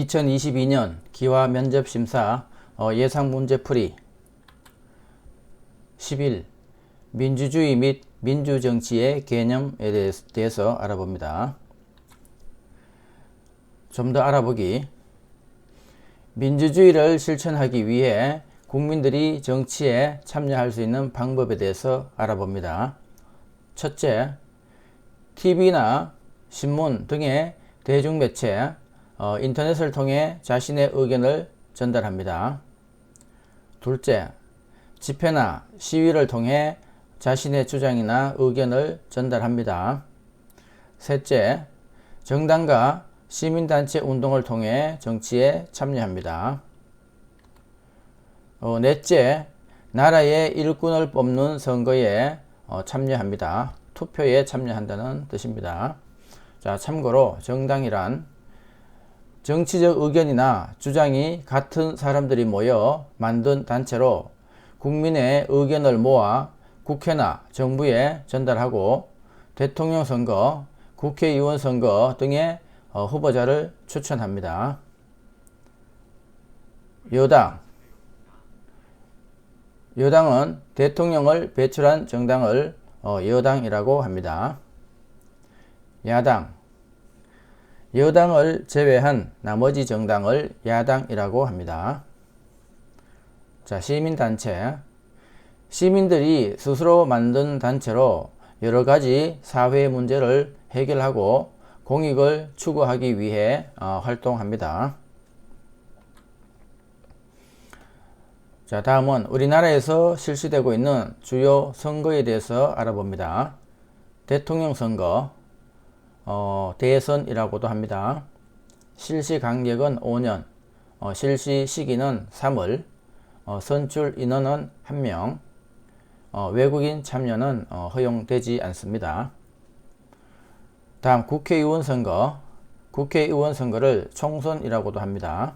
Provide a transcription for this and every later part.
2022년 기화 면접심사 예상문제풀이 10일 민주주의 및 민주정치의 개념에 대해서 알아봅니다. 좀 더 알아보기. 민주주의를 실천하기 위해 국민들이 정치에 참여할 수 있는 방법에 대해서 알아봅니다. 첫째, TV나 신문 등의 대중매체, 인터넷을 통해 자신의 의견을 전달합니다. 둘째, 집회나 시위를 통해 자신의 주장이나 의견을 전달합니다. 셋째, 정당과 시민단체 운동을 통해 정치에 참여합니다. 넷째, 나라의 일꾼을 뽑는 선거에 참여합니다. 투표에 참여한다는 뜻입니다. 자, 참고로 정당이란 정치적 의견이나 주장이 같은 사람들이 모여 만든 단체로 국민의 의견을 모아 국회나 정부에 전달하고 대통령 선거, 국회의원 선거 등의 후보자를 추천합니다. 여당은 대통령을 배출한 정당을 여당이라고 합니다. 여당을 제외한 나머지 정당을 야당이라고 합니다. 자, 시민단체. 시민들이 스스로 만든 단체로 여러 가지 사회 문제를 해결하고 공익을 추구하기 위해 활동합니다. 자, 다음은 우리나라에서 실시되고 있는 주요 선거에 대해서 알아봅니다. 대통령 선거, 대선이라고도 합니다. 실시 간격은 5년, 실시 시기는 3월, 선출 인원은 1명, 외국인 참여는 허용되지 않습니다. 다음 국회의원 선거, 국회의원 선거를 총선이라고도 합니다.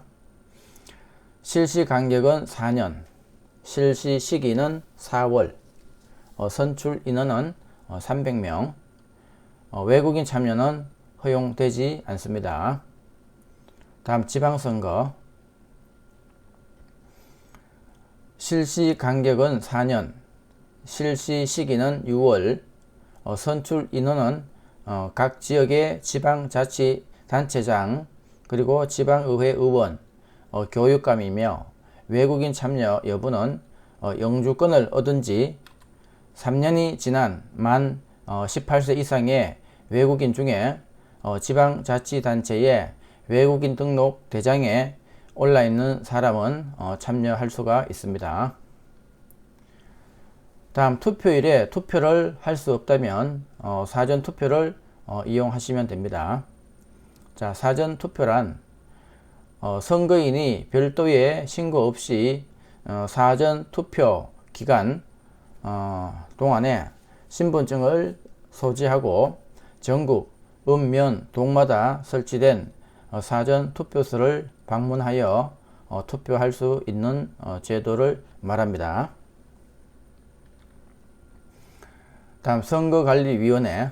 실시 간격은 4년, 실시 시기는 4월, 선출 인원은 300명, 외국인 참여는 허용되지 않습니다. 다음 지방선거, 실시 간격은 4년, 실시 시기는 6월, 선출 인원은 각 지역의 지방자치단체장 그리고 지방의회 의원, 교육감이며 외국인 참여 여부는 영주권을 얻은 지 3년이 지난 만 18세 이상의 외국인 중에 지방자치단체의 외국인 등록 대장에 올라있는 사람은 참여할 수가 있습니다. 다음 투표일에 투표를 할 수 없다면 사전투표를 이용하시면 됩니다. 자, 사전투표란 선거인이 별도의 신고 없이 사전투표 기간 동안에 신분증을 소지하고 전국 읍면 동마다 설치된 사전투표소를 방문하여 투표할 수 있는 제도를 말합니다. 다음 선거관리위원회.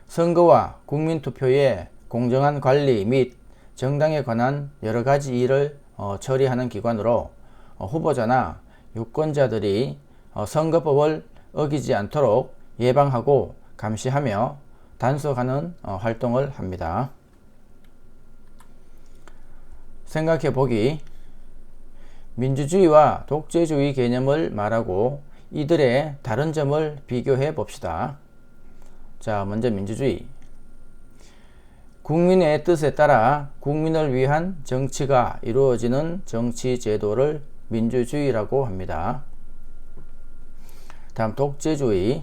선거와 국민투표의 공정한 관리 및 정당에 관한 여러 가지 일을 처리하는 기관으로 후보자나 유권자들이 선거법을 어기지 않도록 예방하고 감시하며 단속하는 활동을 합니다. 생각해보기. 민주주의와 독재주의 개념을 말하고 이들의 다른 점을 비교해 봅시다. 자, 먼저 민주주의. 국민의 뜻에 따라 국민을 위한 정치가 이루어지는 정치 제도를 민주주의라고 합니다. 다음 독재주의.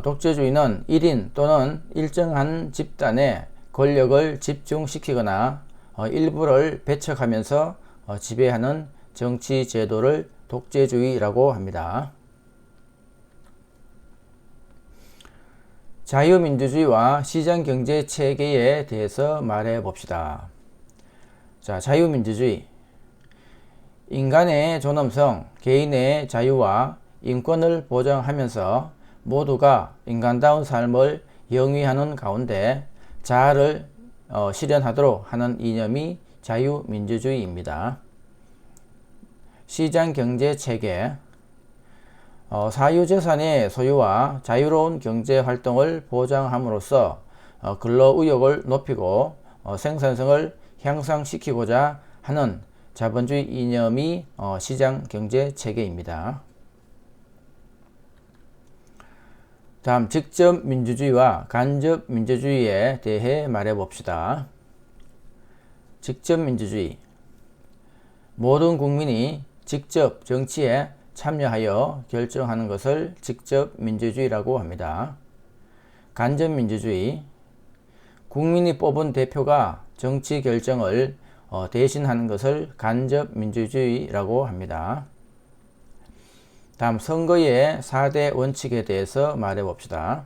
독재주의는 1인 또는 일정한 집단의 권력을 집중시키거나 일부를 배척하면서 지배하는 정치 제도를 독재주의라고 합니다. 자유민주주의와 시장경제 체계에 대해서 말해 봅시다. 자, 자유민주주의. 인간의 존엄성, 개인의 자유와 인권을 보장하면서 모두가 인간다운 삶을 영위하는 가운데 자아를 실현하도록 하는 이념이 자유민주주의입니다. 시장경제체계, 사유재산의 소유와 자유로운 경제활동을 보장함으로써 근로의욕을 높이고 생산성을 향상시키고자 하는 자본주의 이념이 시장경제체계입니다. 다음 직접민주주의와 간접민주주의에 대해 말해봅시다. 직접민주주의, 모든 국민이 직접 정치에 참여하여 결정하는 것을 직접민주주의라고 합니다. 간접민주주의, 국민이 뽑은 대표가 정치 결정을 대신하는 것을 간접민주주의라고 합니다. 다음 선거의 4대 원칙에 대해서 말해봅시다.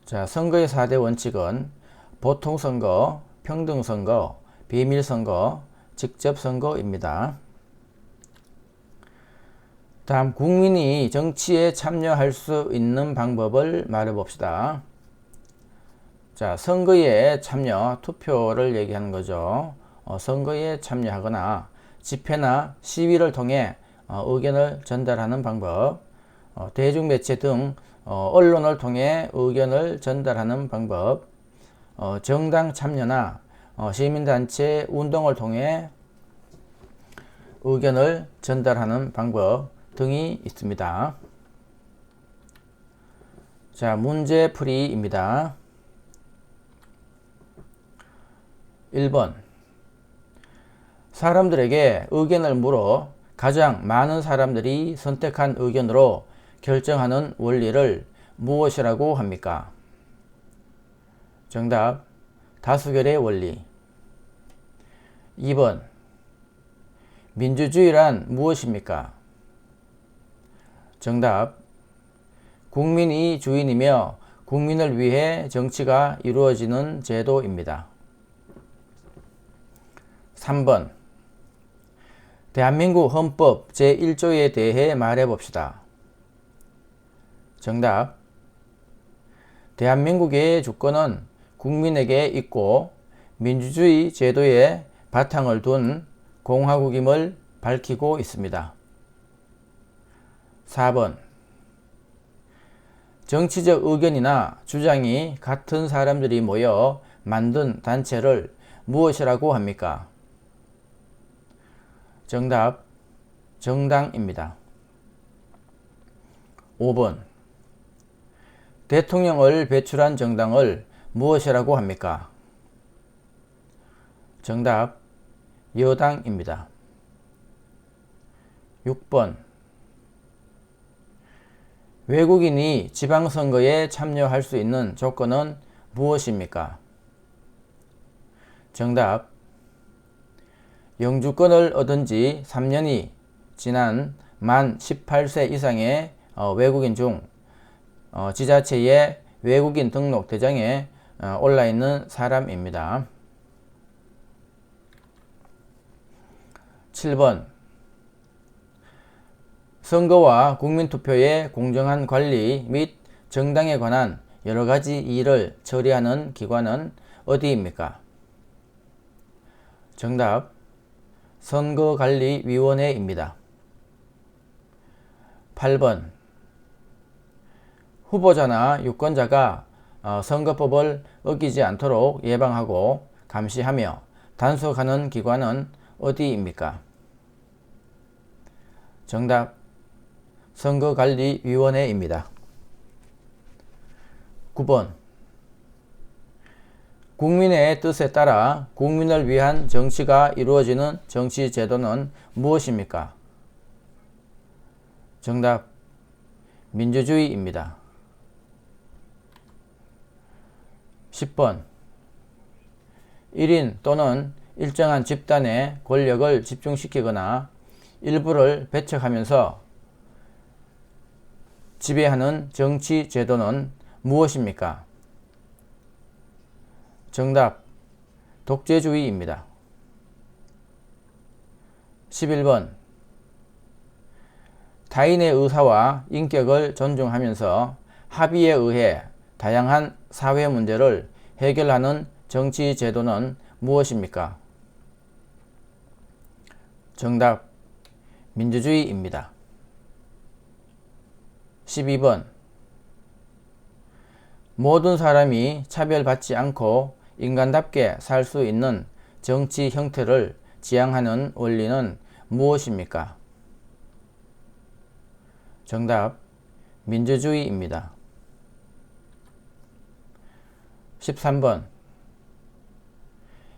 자, 선거의 4대 원칙은 보통선거, 평등선거, 비밀선거, 직접선거입니다. 다음 국민이 정치에 참여할 수 있는 방법을 말해봅시다. 자, 선거에 참여, 투표를 얘기하는 거죠. 선거에 참여하거나 집회나 시위를 통해 의견을 전달하는 방법, 대중매체 등 언론을 통해 의견을 전달하는 방법, 정당 참여나 시민단체 운동을 통해 의견을 전달하는 방법 등이 있습니다. 자, 문제풀이입니다. 1번, 사람들에게 의견을 물어 가장 많은 사람들이 선택한 의견으로 결정하는 원리를 무엇이라고 합니까? 정답, 다수결의 원리. 2번, 민주주의란 무엇입니까? 정답, 국민이 주인이며 국민을 위해 정치가 이루어지는 제도입니다. 3번, 대한민국 헌법 제1조에 대해 말해봅시다. 정답, 대한민국의 주권은 국민에게 있고 민주주의 제도에 바탕을 둔 공화국임을 밝히고 있습니다. 4번, 정치적 의견이나 주장이 같은 사람들이 모여 만든 단체를 무엇이라고 합니까? 정답, 정당입니다. 5번, 대통령을 배출한 정당을 무엇이라고 합니까? 정답, 여당입니다. 6번, 외국인이 지방선거에 참여할 수 있는 조건은 무엇입니까? 정답, 영주권을 얻은 지 3년이 지난 만 18세 이상의 외국인 중 지자체의 외국인 등록 대장에 올라있는 사람입니다. 7번, 선거와 국민투표의 공정한 관리 및 정당에 관한 여러가지 일을 처리하는 기관은 어디입니까? 정답, 선거관리위원회입니다. 8번, 후보자나 유권자가 선거법을 어기지 않도록 예방하고 감시하며 단속하는 기관은 어디입니까? 정답, 선거관리위원회입니다. 9번, 국민의 뜻에 따라 국민을 위한 정치가 이루어지는 정치제도는 무엇입니까? 정답, 민주주의입니다. 10번, 1인 또는 일정한 집단의 권력을 집중시키거나 일부를 배척하면서 지배하는 정치제도는 무엇입니까? 정답, 독재주의입니다. 11번, 타인의 의사와 인격을 존중하면서 합의에 의해 다양한 사회 문제를 해결하는 정치 제도는 무엇입니까? 정답, 민주주의입니다. 12번. 모든 사람이 차별받지 않고 인간답게 살 수 있는 정치 형태를 지향하는 원리는 무엇입니까? 정답, 민주주의입니다. 13번.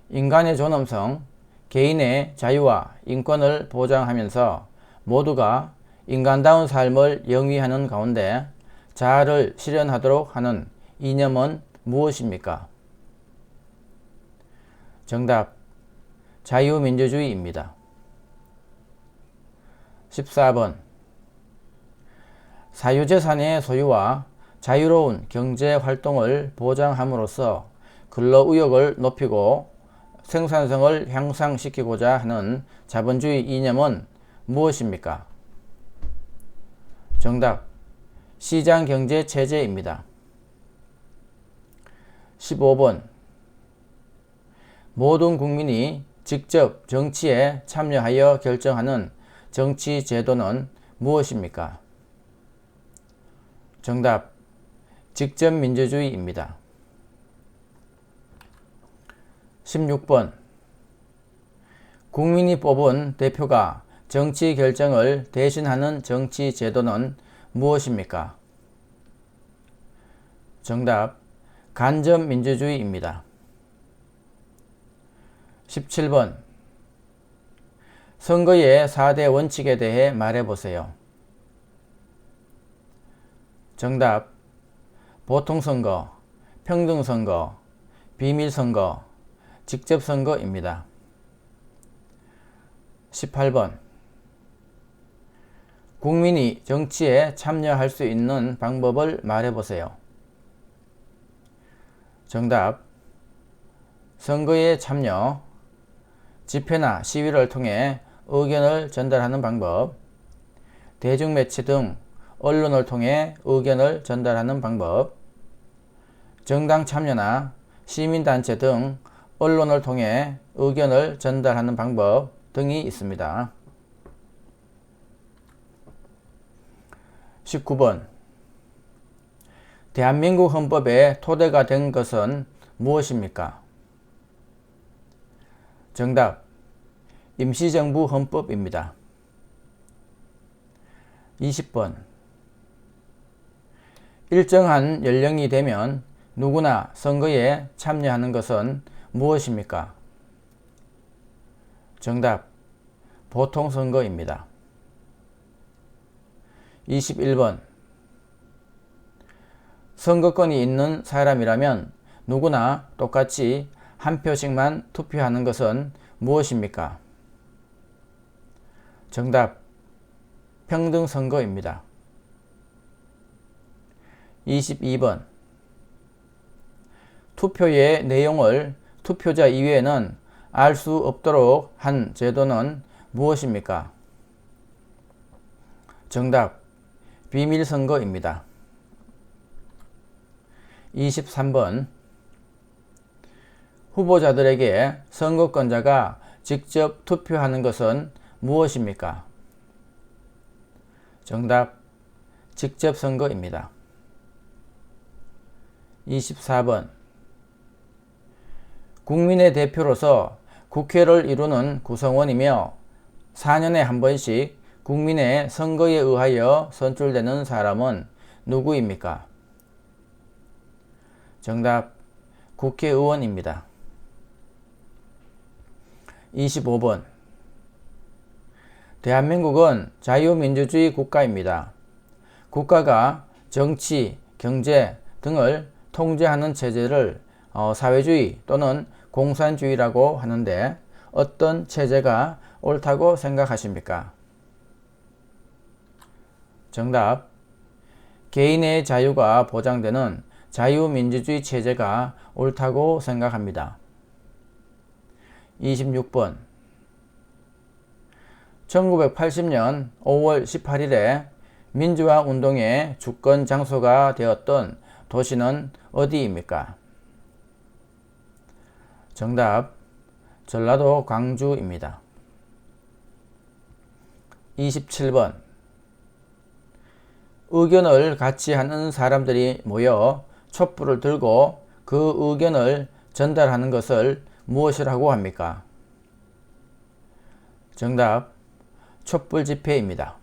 인간의 존엄성, 개인의 자유와 인권을 보장하면서 모두가 인간다운 삶을 영위하는 가운데 자아를 실현하도록 하는 이념은 무엇입니까? 정답, 자유민주주의입니다. 14번. 사유재산의 소유와 자유로운 경제활동을 보장함으로써 근로의욕을 높이고 생산성을 향상시키고자 하는 자본주의 이념은 무엇입니까? 정답, 시장경제체제입니다. 15번. 모든 국민이 직접 정치에 참여하여 결정하는 정치 제도는 무엇입니까? 정답, 직접민주주의입니다. 16번. 국민이 뽑은 대표가 정치 결정을 대신하는 정치 제도는 무엇입니까? 정답, 간접민주주의입니다. 17번. 선거의 4대 원칙에 대해 말해보세요. 정답, 보통선거, 평등선거, 비밀선거, 직접선거입니다. 18번. 국민이 정치에 참여할 수 있는 방법을 말해보세요. 정답, 선거에 참여, 집회나 시위를 통해 의견을 전달하는 방법, 대중매체 등 언론을 통해 의견을 전달하는 방법, 정당 참여나 시민단체 등 언론을 통해 의견을 전달하는 방법 등이 있습니다. 19번. 대한민국 헌법의 토대가 된 것은 무엇입니까? 정답, 임시정부 헌법입니다. 20번. 일정한 연령이 되면 누구나 선거에 참여하는 것은 무엇입니까? 정답, 보통선거입니다. 21번. 선거권이 있는 사람이라면 누구나 똑같이 한 표씩만 투표하는 것은 무엇입니까? 정답, 평등선거입니다. 22번. 투표의 내용을 투표자 이외에는 알 수 없도록 한 제도는 무엇입니까? 정답, 비밀선거입니다. 23번. 후보자들에게 선거권자가 직접 투표하는 것은 무엇입니까? 정답, 직접선거입니다. 24번. 국민의 대표로서 국회를 이루는 구성원이며 4년에 한 번씩 국민의 선거에 의하여 선출되는 사람은 누구입니까? 정답, 국회의원입니다. 25번. 대한민국은 자유민주주의 국가입니다. 국가가 정치, 경제 등을 통제하는 체제를 사회주의 또는 공산주의라고 하는데 어떤 체제가 옳다고 생각하십니까? 정답, 개인의 자유가 보장되는 자유민주주의 체제가 옳다고 생각합니다. 26번. 1980년 5월 18일에 민주화 운동의 주권 장소가 되었던 도시는 어디입니까? 정답 전라도 광주입니다. 27번 의견을 같이 하는 사람들이 모여 촛불을 들고 그 의견을 전달하는 것을 무엇이라고 합니까? 정답 촛불 집회입니다.